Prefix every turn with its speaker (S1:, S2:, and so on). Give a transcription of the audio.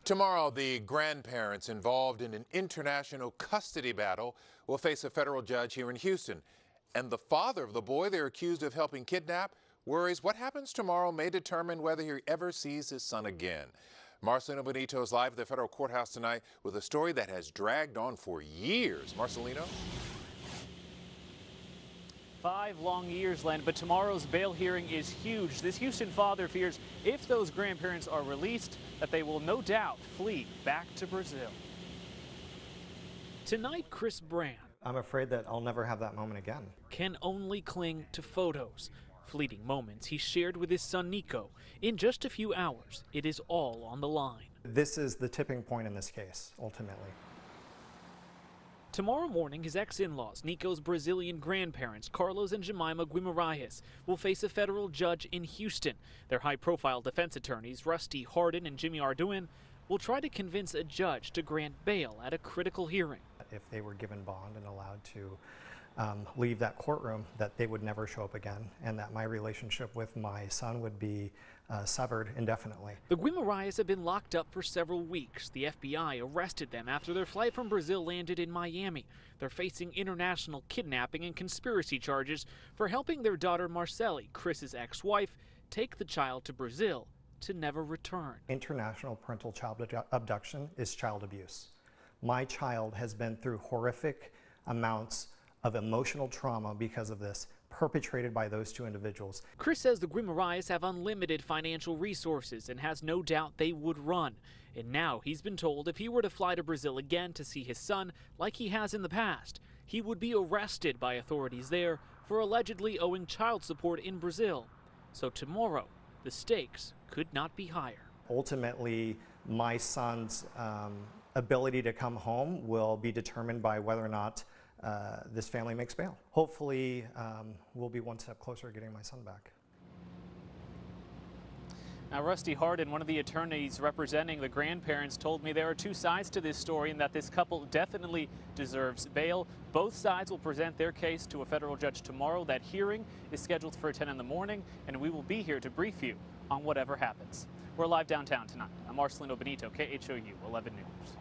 S1: Tomorrow, the grandparents involved in an international custody battle will face a federal judge here in Houston. And the father of the boy they're accused of helping kidnap worries what happens tomorrow may determine whether he ever sees his son again. Marcelino Benito is live at the federal courthouse tonight with a story that has dragged on for years. Marcelino?
S2: 5 long years, Len, but tomorrow's bail hearing is huge. This Houston father fears if those grandparents are released, that they will no doubt flee back to Brazil. Tonight, Chris Brand.
S3: I'm afraid that I'll never have that moment again.
S2: Can only cling to photos. Fleeting moments he shared with his son Nico. In just a few hours, it is all on the line.
S3: This is the tipping point in this case, ultimately.
S2: Tomorrow morning, his ex-in-laws, Nico's Brazilian grandparents, Carlos and Jemima Guimarães, will face a federal judge in Houston. Their high-profile defense attorneys, Rusty Hardin and Jimmy Arduin, will try to convince a judge to grant bail at a critical hearing.
S3: If they were given bond and allowed to leave that courtroom, that they would never show up again, and that my relationship with my son would be severed indefinitely.
S2: The Guimarães have been locked up for several weeks. The FBI arrested them after their flight from Brazil landed in Miami. They're facing international kidnapping and conspiracy charges for helping their daughter Marceli, Chris's ex-wife, take the child to Brazil to never return.
S3: International parental child abduction is child abuse. My child has been through horrific amounts of emotional trauma because of this, perpetrated by those two individuals.
S2: Chris says the Guimarães have unlimited financial resources and has no doubt they would run. And now he's been told if he were to fly to Brazil again to see his son, like he has in the past, he would be arrested by authorities there for allegedly owing child support in Brazil. So tomorrow, the stakes could not be higher.
S3: Ultimately, my son's ability to come home will be determined by whether or not this family makes bail. Hopefully, we'll be one step closer to getting my son back.
S2: Now, Rusty Hardin, one of the attorneys representing the grandparents, told me there are two sides to this story and that this couple definitely deserves bail. Both sides will present their case to a federal judge tomorrow. That hearing is scheduled for 10 in the morning, and we will be here to brief you on whatever happens. We're live downtown tonight. I'm Marcelino Benito, KHOU 11 News.